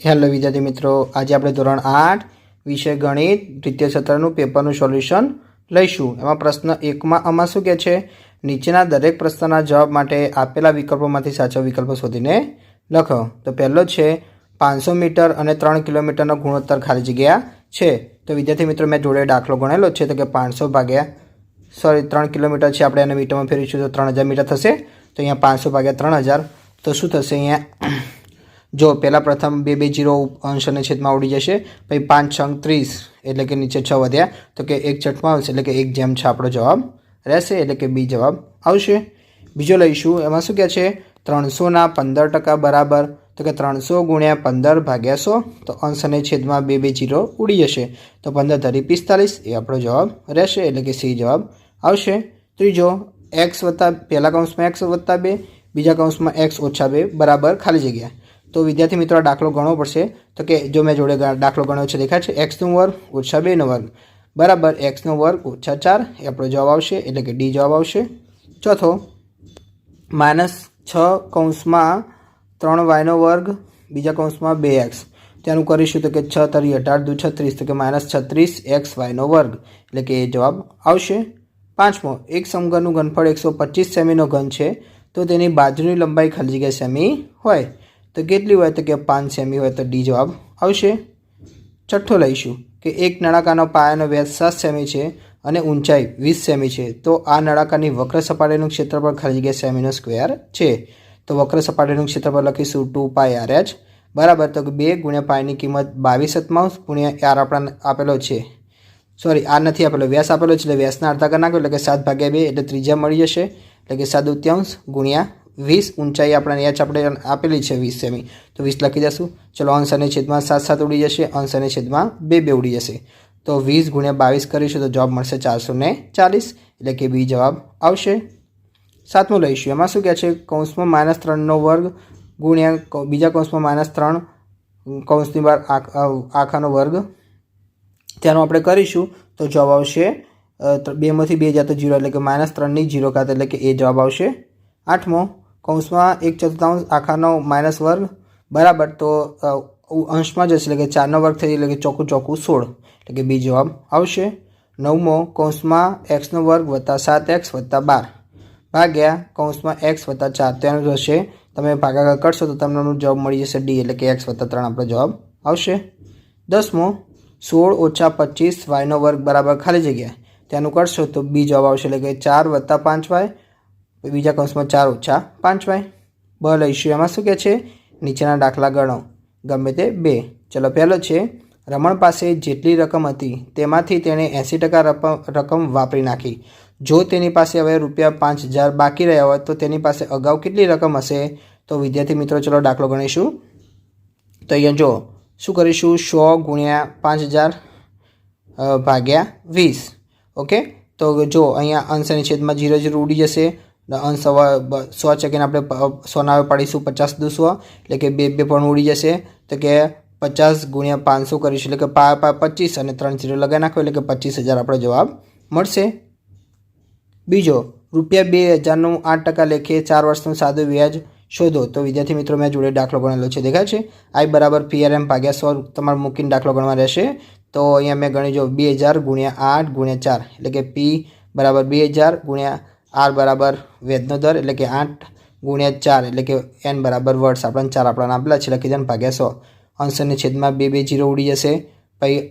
Hello વિદ્યાર્થી મિત્રો, આજે આપણે ધોરણ 8 વિષય ગણિત દ્વિતીય સત્રનું પેપરનું સોલ્યુશન લઈશું। એમાં પ્રશ્ન 1માં આમાં શું કહે છે, નીચેના દરેક પ્રશ્નના જવાબ માટે આપેલા વિકલ્પોમાંથી સાચો વિકલ્પ શોધીને લખો। તો પહેલો છે 500 મીટર અને 3 કિલોમીટરનો ગુણોત્તર ખાલી જગ્યા છે। તો વિદ્યાર્થી મિત્રો મેં જોડે દાખલો ગણેલો છે, તો કે 3 કિલોમીટર છે, આપણે એને મીટરમાં ફેરવીશું તો 3000 મીટર થશે। તો અહીંયા 500 ભાગ્યા 3000 તો શું થશે, અહીંયા જો પહેલાં પ્રથમ 2 2 0 અંશ અને છેદમાં ઉડી જશે, પછી 5 6 30 એટલે કે નીચે 6 વધ્યા તો કે 1 છઠ્ઠમાં આવશે, એટલે કે 1/6 આપણો જવાબ રહેશે, એટલે કે બી જવાબ આવશે। બીજો લઈશું, એમાં શું કહે છે 300ના 15% બરાબર, તો કે 300 ગુણ્યા 15 ભાગ્યા 100, તો અંશ અને છેદમાં 2 2 0 ઉડી જશે, તો 15 × 45 એ આપણો જવાબ રહેશે, એટલે કે સી જવાબ આવશે। ત્રીજો x વત્તા પહેલા કૌંસમાં x વત્તા 2 બીજા કૌંસમાં x ઓછા 2 બરાબર ખાલી જગ્યા। તો વિદ્યાર્થી મિત્રો આ દાખલો ગણવો પડશે, તો કે જો મેં જોડે દાખલો ગણ્યો છે, દેખાય છે x² ઓછા 2 વર્ગ બરાબર x² ઓછા 4 એ આપણો જવાબ આવશે, એટલે કે ડી જવાબ આવશે। ચોથો -6 કૌંસમાં 3y વર્ગ બીજા કૌંસમાં 2x, તેનું કરીશું તો કે 6 × 18 = 36, તો કે -36xy વર્ગ, એટલે કે એ જવાબ આવશે। પાંચમો એક સમઘનનું ઘનફળ 125 સેમીનો ઘન છે, તો તેની બાજુની લંબાઈ ખાલી જગ્યા સેમી હોય તો કેટલી હોય, તો કે 5 સેમી હોય, તો ડી જવાબ આવશે। છઠ્ઠો લઈશું કે એક નળાકારનો પાયાનો વ્યાસ 7 સેમી છે અને ઊંચાઈ 20 સેમી છે, તો આ નળાકારની વક્ર સપાટીનું ક્ષેત્રફળ ખાલી જગ્યા સેમીનો સ્ક્વેર છે। તો વક્ર સપાટીનું ક્ષેત્રફળ લખીશું 2πrh બરાબર, તો કે 2 ગુણ્યા પાયની કિંમત 22/7 ગુણ્યા r આપણને આપેલો છે, સોરી આર નથી આપેલો, વ્યાસ આપેલો છે, એટલે વ્યાસના અડધા કરી નાખ્યો, એટલે કે 7/2 એટલે ત્રિજ્યા મળી જશે, એટલે કે 7/2 ગુણ્યા 20, ઊંચાઈ આપણે આપણે આપેલી છે 20 સેમી, તો 20 લખી દઈશું। ચલો અંશ અને છેદમાં 7 ઉડી જશે, અંશ અને છેદમાં 2 ઉડી જશે, તો 20 ગુણ્યા 22 કરીશું તો જવાબ મળશે 440, એટલે કે બી જવાબ આવશે। સાતમું લઈશું, એમાં શું કહે છે કૌંસમાં -3નો વર્ગ ગુણ્યા બીજા કૌંસમાં -3 કૌંસની બહાર આખાનો વર્ગ, તેનું આપણે કરીશું તો જવાબ આવશે 2 માંથી 2 જાય તો 0, એટલે કે -3ની 0 ઘાત, એટલે કે એ જવાબ આવશે। આઠમો કૌંસમાં 1/4 આખાનો માઇનસ વર્ગ બરાબર, તો અંશમાં જશે, એટલે કે 4નો વર્ગ થઈ, એટલે કે ચોખ્ખું 16, એટલે કે બી જવાબ આવશે। નવમો કૌંસમાં x² વત્તા 7x વત્તા 12 ભાગ્યા કૌંસમાં x વત્તા 4, તેનું થશે તમે ભાગાકાર કરશો તો તમને જવાબ મળી જશે ડી, એટલે કે x વત્તા 3 આપણો જવાબ આવશે। દસમો 16 - 25 y² બરાબર ખાલી જગ્યા, તેનું કરશો તો બી જવાબ આવશે, એટલે કે 4 વત્તા 5y બીજા કૌંસમાં 4 ઓછા 5y। બ લઈશું, એમાં શું કહે છે નીચેના દાખલા ગણો, ગમે તે 2। ચલો પહેલો છે રમણ પાસે જેટલી રકમ હતી તેમાંથી તેણે 80% રકમ વાપરી નાખી, જો તેની પાસે હવે ₹5000 બાકી રહ્યા હોય તો તેની પાસે અગાઉ કેટલી રકમ હશે। તો વિદ્યાર્થી મિત્રો ચલો દાખલો ગણીશું, તો અહીંયા જો શું કરીશું 100 ગુણ્યા 5000 ભાગ્યા 20, ઓકે। તો જો અહીંયા અંશ અને છેદમાં 0 0 ઉડી જશે, અંશ 100 ચેકીને આપણે 100 ના પાડીશું 50 × 100, એટલે કે 2 પણ ઉડી જશે, તો કે 50 ગુણ્યા 500 કરીશું, એટલે કે 25 અને 3 0 લગાવી નાખો, એટલે કે 25000 આપણો જવાબ મળશે। બીજો ₹2000નું 8% લેખે 4 વર્ષનું સાદું વ્યાજ શોધો। તો વિદ્યાર્થી મિત્રો મેં જોડે દાખલો ગણેલો છે, દેખાય છે I બરાબર PRM ભાગ્યા 100 તમારે મૂકીને દાખલો ગણવા રહેશે। તો અહીંયા મેં ગણી જો 2000 ગુણ્યા 8 ગુણ્યા 4, એટલે કે P બરાબર 2000 ગુણ્યા r બરાબર વ્યાજનો દર, એટલે કે 8 ગુણ્યા 4, એટલે કે n બરાબર વર્ષ, આપણને 4 આપણા આપેલા છે, લખી દેવાનું ભાગ્યા 100, અંશ અને છેદમાં 2 2 0 ઉડી જશે, પછી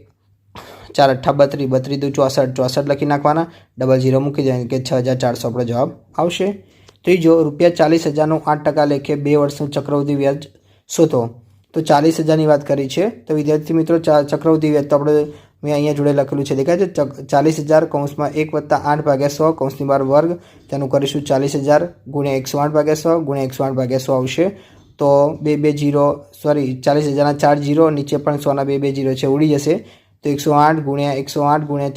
4 × 8 = 32 × 32 64 લખી નાખવાના, ડબલ 0 મૂકી દેવાનું, કે 6400 આપણો જવાબ આવશે। ત્રીજો ₹40000નું 8% લેખે 2 વર્ષનું ચક્રવૃદ્ધિ વ્યાજ શોધો। તો 40000ની વાત કરી છે, તો વિદ્યાર્થી મિત્રો ચક્રવૃદ્ધિ વ્યાજ તો આપણે મેં અહીંયા જોડે લખેલું છે, દેખાય છે 40000 કૌંસમાં 1 વત્તા 8/100 કૌંસની બહાર વર્ગ, તેનું કરીશું 40000 ગુણ્યા 108/100 ગુણ્યા 108/100 આવશે, તો 2 2 0 સોરી 40000ના 4 0 નીચે પણ 100 ના 2 2 0 છે, ઉડી જશે, તો 108 ગુણ્યા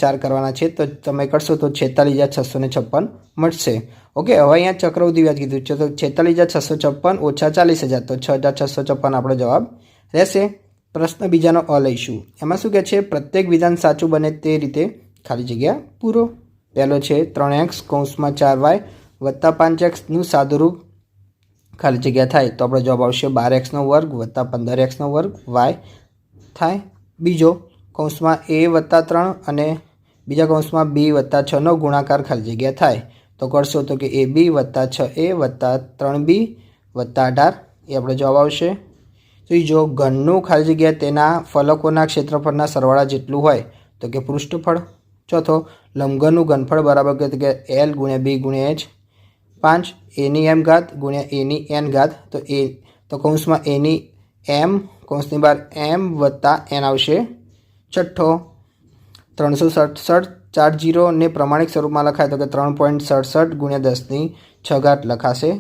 4 કરવાના છે, તો તમે કરશો તો 46656 મળશે, ઓકે। હવે અહીંયા ચક્રવૃદ્ધિ વ્યાજ કીધું છે, તો 46656 ઓછા 40000, તો 6656 આપણો જવાબ રહેશે। પ્રશ્ન બીજાનો અ લઈશું, એમાં શું કહે છે પ્રત્યેક વિધાન સાચું બને તે રીતે ખાલી જગ્યા પૂરો। પહેલો છે 3x કૌંસમાં 4y વત્તા 5xનું સાદુરૂપ ખાલી જગ્યા થાય તો આપણો જવાબ આવશે 12x² વત્તા 15x² વાય થાય. બીજો કૌંસમાં a વત્તા 3 અને બીજા કૌંસમાં b વત્તા 6નો ગુણાકાર ખાલી જગ્યા થાય તો કરશો તો કે ab વત્તા 6a વત્તા 3b વત્તા 18 એ આપણો જવાબ આવશે. ત્રીજો ઘનનું ખાલી જગ્યા તેના ફલકોના ક્ષેત્રફળના સરવાળા જેટલું હોય તો કે પૃષ્ઠફળ. ચોથો લંબઘનનું ઘનફળ બરાબર કે l ગુણ્યા b ગુણ્યા h. 5 a ની m ઘાત ગુણ્યા a ની n ઘાત તો કૌંસમાં a ની m કૌંસની બહાર m વત્તા n આવશે. છઠ્ઠો 367 4 0ને પ્રમાણિક સ્વરૂપમાં લખાય તો કે 3.67 ગુણ્યા 10⁶ ઘાત લખાશે.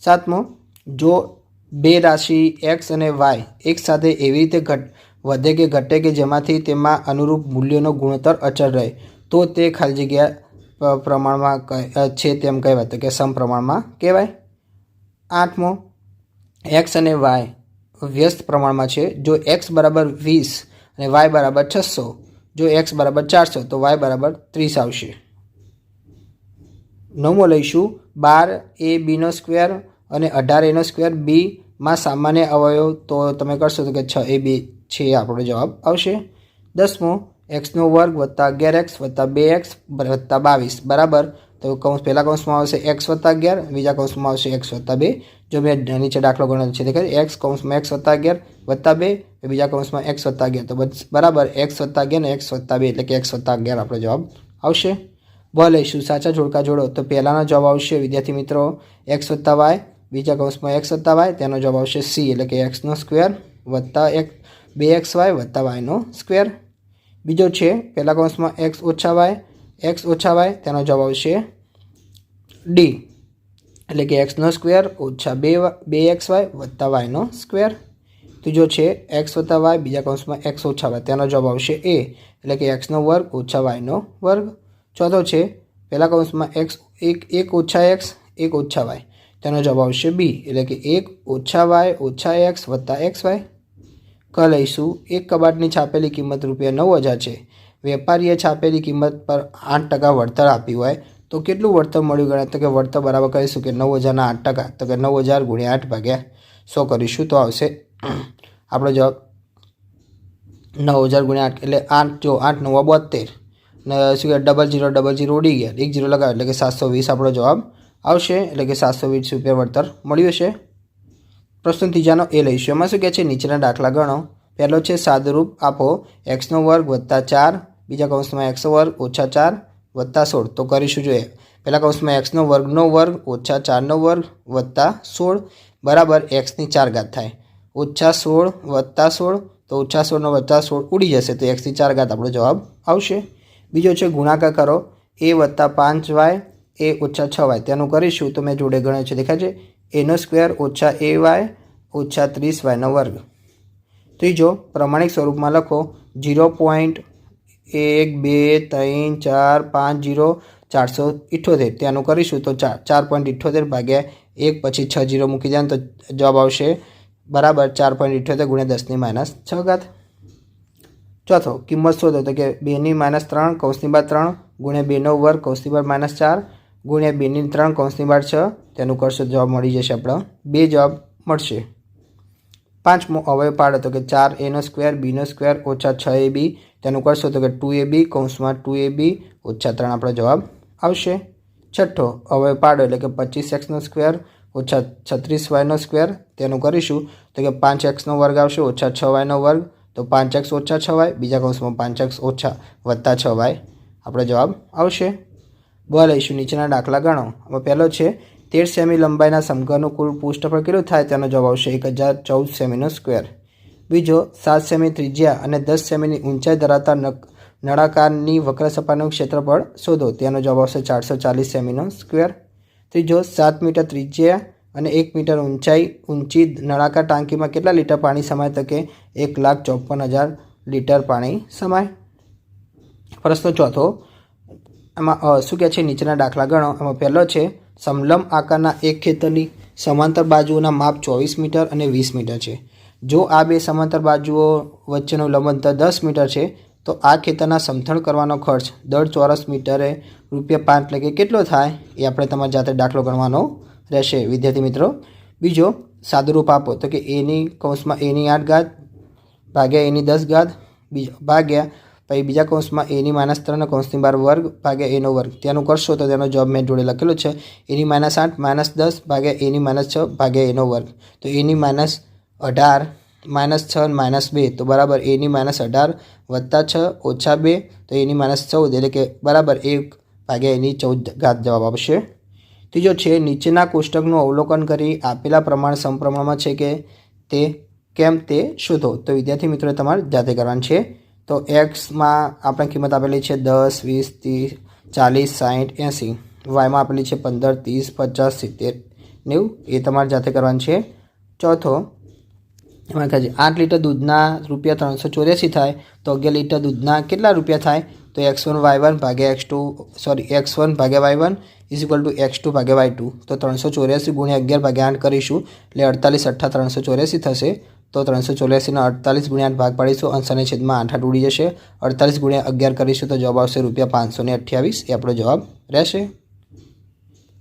સાતમો જો બે રાશિ x અને y એક સાથે એવી રીતે વધે કે ઘટે કે જેમાંથી તેમાં અનુરૂપ મૂલ્યોનો ગુણોત્તર અચળ રહે તો તે ખાલી જગ્યા પ્રમાણમાં છે તેમ કહેવાય તો કે સમપ્રમાણમાં કહેવાય. આઠમો x અને y વ્યસ્ત પ્રમાણમાં છે. જો x બરાબર 20 અને y બરાબર 600, જો x બરાબર 400 તો y બરાબર 30 આવશે. નવમો લઈશું 12ab² અને 18a² બીમાં સામાન્ય અવયવ તો તમે કરશો તો કે 6ab છે આપણો જવાબ આવશે. 10મો x² વત્તા 11x વત્તા 2x વત્તા 22 બરાબર તો પહેલા કૌંસમાં આવશે x વત્તા 11, બીજા કૌંસમાં આવશે x વત્તા 2. જો મેં નીચે દાખલો ગણેલો છે દેખાય x કૌંસમાં x વત્તા 11 વત્તા 2, બીજા કૌંસમાં x વત્તા 11 તો બરાબર x વત્તા 11 ને x વત્તા 2 એટલે કે x વત્તા 11 આપણો જવાબ આવશે. બ લઈશું સાચા જોડકા જોડો તો પહેલાનો જવાબ આવશે વિદ્યાર્થી મિત્રો x વત્તા y, બીજા કૌંસમાં x વત્તા y, તેનો જવાબ આવશે c એટલે કે x² વત્તા 2xy વત્તા y². બીજો છે પહેલા કૌંસમાં x ઓછા y, તેનો જવાબ આવશે d એટલે કે x² ઓછા 2xy વત્તા y². ત્રીજો છે x વત્તા y, બીજા કૌંસમાં x ઓછા y, તેનો જવાબ આવશે a એટલે કે x² ઓછા y². ચોથો છે પહેલા કૌંસમાં x 1 ઓછા x 1 ઓછા y, તેનો જવાબ આવશે b એટલે કે 1 ઓછા y ઓછા x વત્તા xy. ક લઈશું એક કબાટની છાપેલી કિંમત ₹9000 છે. વેપારીએ છાપેલી કિંમત પર 8% વળતર આપ્યું હોય તો કેટલું વળતર મળ્યું ગણાય તો કે વળતર બરાબર કહીશું કે 9000ના 8% તો કે 9000 ગુણ્યા 8 ભાગ્યા 100 કરીશું તો આવશે આપણો જવાબ 9000 ગુણ્યા 8 એટલે 8 જો 8 9 72 ને શું કે 0000 ઉડી ગયા 1 0 લગાવ્યો એટલે કે 720 આપણો જવાબ આવશે એટલે કે ₹720 વળતર મળ્યું છે. પ્રશ્ન ત્રીજાનો એ લઈશું. એમાં શું કહે છે નીચેના દાખલા ગણો. પહેલો છે સાદુરૂપ આપો x² વત્તા 4, બીજા કૌંસમાં x² ઓછા 4 વત્તા 16 તો કરીશું જોઈએ. પહેલા કૌંસમાં x² ઓછા 4² વત્તા 16 બરાબર x ની 4 ઘાત થાય. ઓછા 16 વત્તા 16 તો ઓછા 16 વત્તા 16 ઉડી જશે તો x ની 4 ઘાત આપણો જવાબ આવશે. બીજો છે ગુણાકાર કરો a વત્તા 5y a ઓછા 6y, તેનું કરીશું તો મેં જોડે ગણ્યું છે દેખાય છે a² ઓછા ay ઓછા 30y². ત્રીજો પ્રમાણિક સ્વરૂપમાં લખો 0.1 2 3 4 5 0 478, તેનું કરીશું તો 4.78 ભાગ્યા 1 પછી 6 0 મૂકી દે તો જવાબ આવશે બરાબર 4.78 ગુણ્યા 10⁻6 ઘાત. ચોથો કિંમત શોધો તો કે 2⁻3 કૌંસની બહાર 3 ગુણ્યા 2નો વર્ગ કૌંસની બહાર -4 ગુણ્યા 2⁻3 કૌંસની બહાર 6, તેનું કરશો જવાબ મળી જશે આપણો 2 જવાબ મળશે. પાંચમો અવયવ પાડો તો કે 4a² b² ઓછા 6ab, તેનું કરશો તો કે 2ab કૌંસમાં 2ab ઓછા 3 આપણો જવાબ આવશે. છઠ્ઠો અવયવ પાડો એટલે કે 25x² ઓછા 36y², તેનું કરીશું તો કે 5x² આવશે ઓછા 6y², તો 5x ઓછા 6y, બીજા કૌંસમાં 5x ઓછા વત્તા 6y આપણો જવાબ આવશે. બ લઈશું નીચેના દાખલા ગણો. હવે પહેલો છે 13 સેમી લંબાઈના સમઘનનું કુલ પૃષ્ઠફળ કેટલું થાય તેનો જવાબ આવશે 1014 સેમીનો². બીજો 7 સેમી ત્રિજ્યા અને 10 સેમીની ઊંચાઈ ધરાવતા નળાકારની વક્ર સપાટીનું ક્ષેત્રફળ શોધો, તેનો જવાબ આવશે 440 સેમીનો². ત્રીજો 7 મીટર ત્રિજ્યા અને 1 મીટર ઊંચી નળાકાર ટાંકીમાં કેટલા લીટર પાણી સમાય તો કે 1,54,000 લીટર પાણી સમાય. પ્રશ્ન ચોથો એમાં શું કહે છે નીચેના દાખલા ગણો. એમાં પહેલો છે સમલંબ આકારના એક ખેતરની સમાંતર બાજુઓના માપ 24 મીટર અને 20 મીટર છે. જો આ બે સમાંતર બાજુઓ વચ્ચેનું લંબ અંતર 10 મીટર છે તો આ ખેતરના સમથળ કરવાનો ખર્ચ દર ચોરસ મીટરે ₹5 એટલે કે કેટલો થાય એ આપણે તમારી જાતે દાખલો ગણવાનો રહેશે વિદ્યાર્થી મિત્રો. બીજો સાદુરૂપ આપો તો કે એની કૌંસમાં એની 8 ઘાત ભાગ્યા એની 10 ઘાત ભાગ્યા પછી બીજા કૌંસમાં એની -3 કૌંસની બહાર વર્ગ ભાગ્યા એનો વર્ગ. ત્યાંનું કરશો તો તેનો જવાબ મેં જોડે લખેલો છે એની -8 -10 ભાગ્યા એની -6 ભાગ્યા એનો વર્ગ. તો એની -18 -6 -2 તો બરાબર એની -18 + 6 - 2 તો એની -14 એટલે કે બરાબર 1 ભાગ્યા એની 14 ઘાત જવાબ આવશે. ત્રીજો છે નીચેના કોષ્ટકનું અવલોકન કરી આપેલા પ્રમાણ સમપ્રમાણમાં છે કે તે કેમ તે શોધો. તો વિદ્યાર્થી મિત્રો તમારે જાતે કરવાનું છે. તો એક્સમાં આપણે કિંમત આપેલી છે 10 20 30 40 60 80. વાયમાં આપેલી છે 15 30 50 70 90. એ તમારે જાતે કરવાનું છે. ચોથો એમાં કહે છે 8 લીટર દૂધના ₹384 થાય તો 11 લીટર દૂધના કેટલા રૂપિયા થાય? તો x1 y1 ભાગ્યા x1 ભાગ્યા y1 x2 ભાગ્યા y2. તો 384 ગુણ્યા 11 ભાગ્યા 8 કરીશું એટલે 48 8 384 થશે. તો 384 48 ગુણ્યા 8 ભાગ પાડીશું, અંશને છેદમાં 8 ઉડી જશે. 48 ગુણ્યા 11 કરીશું તો જવાબ આવશે ₹528. એ આપણો જવાબ રહેશે.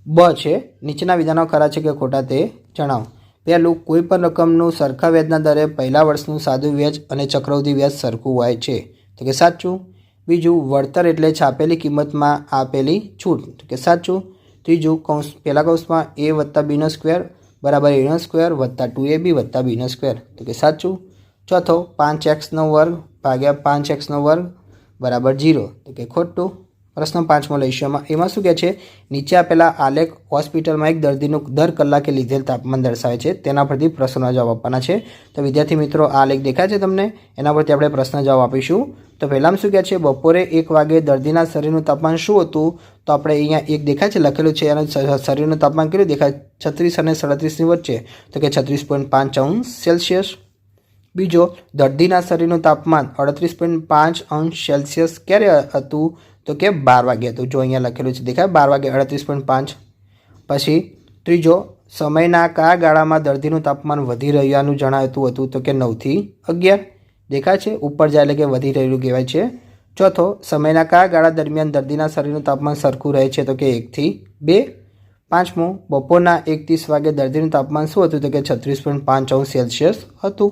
બ છે નીચેના વિધાનો ખરા છે કે ખોટા તે જણાવો. પહેલું કોઈ પણ રકમનું સરખા વ્યાજના દરે પહેલા વર્ષનું સાદું વ્યાજ અને ચક્રવૃદ્ધિ વ્યાજ સરખું હોય છે તો કે સાચું. બીજું વળતર એટલે છાપેલી કિંમતમાં આપેલી છૂટ તો કે સાચું. ત્રીજું પહેલા કૌંસમાં a + b² બરાબર a² + 2ab + b² તો કે સાચું. ચોથો 5x² ભાગ્યા 5x² બરાબર 0 તો કે ખોટું. પ્રશ્ન 5મો લઈશું. એમાં શું કહે છે નીચે આપેલા આલેખ હોસ્પિટલમાં એક દર્દીનું દર કલાકે લીધેલ તાપમાન દર્શાવે છે. તેના પરથી પ્રશ્નના જવાબ આપવાના છે. તો વિદ્યાર્થી મિત્રો આ આલેખ દેખાય છે તમને, એના પરથી આપણે પ્રશ્ન જવાબ આપીશું. તો પહેલાં શું કહે છે બપોરે 1 વાગે દર્દીના શરીરનું તાપમાન શું હતું? તો આપણે અહીંયા 1 દેખાય છે લખેલું છે, એનું શરીરનું તાપમાન કેટલું દેખાય 36 અને 37ની વચ્ચે તો કે 36.5°C. બીજો દર્દીના શરીરનું તાપમાન 38.5°C ક્યારે હતું? તો કે 12 વાગે હતું. જો અહીંયા લખેલું છે દેખાય 12 વાગે 38.5. પછી ત્રીજો સમયના કયા ગાળામાં દર્દીનું તાપમાન વધી રહ્યાનું જણાવતું હતું? તો કે 9 થી 11 દેખાય છે, ઉપર જાય એટલે કે વધી રહેલું કહેવાય છે. ચોથો સમયના કયા ગાળા દરમિયાન દર્દીના શરીરનું તાપમાન સરખું રહે છે? તો કે 1 થી 2. પાંચમું બપોરના 1:30 વાગે દર્દીનું તાપમાન શું હતું? તો કે 36.5°C હતું.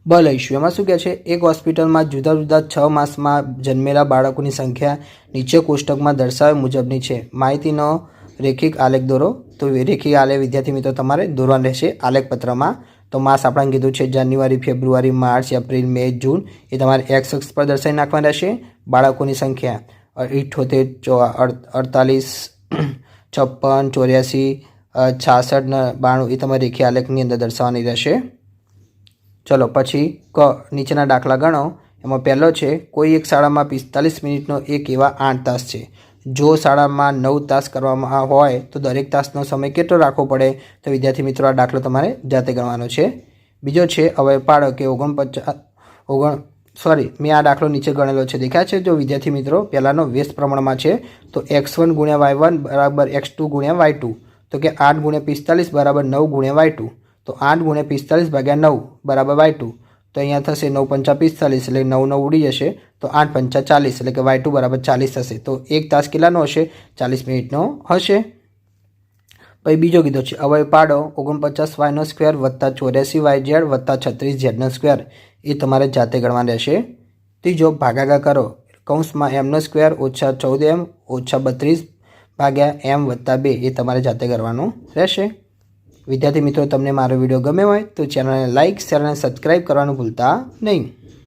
બ લઈશું. એમાં શું કહે છે એક હોસ્પિટલમાં જુદા જુદા 6 માસમાં જન્મેલા બાળકોની સંખ્યા નીચે કોષ્ટકમાં દર્શાવ્યા મુજબની છે. માહિતીનો રેખિક આલેખ દોરો. તો રેખિક આલેખ વિદ્યાર્થી મિત્રો તમારે દોરવાનું રહેશે આલેખપત્રમાં. તો માસ આપણે કીધું છે જાન્યુઆરી ફેબ્રુઆરી માર્ચ એપ્રિલ મે જૂન, એ તમારે x અક્ષ પર દર્શાવી નાખવાની રહેશે. બાળકોની સંખ્યા 78 48 56 84 66 92 એ તમારે રેખીય આલેખની અંદર દર્શાવવાની રહેશે. ચલો પછી ક નીચેના દાખલા ગણો. એમાં પહેલો છે કોઈ એક શાળામાં 45 મિનિટનો એક એવા 8 તાસ છે. જો શાળામાં 9 તાસ કરવામાં હોય તો દરેક તાસનો સમય કેટલો રાખવો પડે? તો વિદ્યાર્થી મિત્રો આ દાખલો તમારે જાતે ગણવાનો છે. બીજો છે હવે પાડો કે 49 મેં આ દાખલો નીચે ગણેલો છે દેખાય છે. જો વિદ્યાર્થી મિત્રો પહેલાંનો વ્યસ્ત પ્રમાણમાં છે તો x1 × y1 બરાબર x2 × y2 તો કે 8 × 45 બરાબર 9 × y2 તો 8 × 45 ભાગ્યા 9 બરાબર y2 તો અહીંયા થશે 9 × 5 = 45 એટલે 9 9 ઉડી જશે તો 8 × 5 = 40 એટલે કે y2 બરાબર 40 થશે. તો એક તાસ કેટલાનો હશે? 40 મિનિટનો હશે. પછી બીજો કીધો છે હવે પાડો 49y² + 84yz + 36z². એ તમારે જાતે ગણવાનું રહેશે. ત્રીજો ભાગાકાર કરો કૌંસમાં m² - 14m - 32 ભાગ્યા m + 2 એ તમારે જાતે કરવાનું રહેશે. વિદ્યાર્થી મિત્રો તમને મારો વિડીયો ગમ્યો હોય તો ચેનલને લાઇક શેર અને સબસ્ક્રાઈબ કરવાનું ભૂલતા નહીં.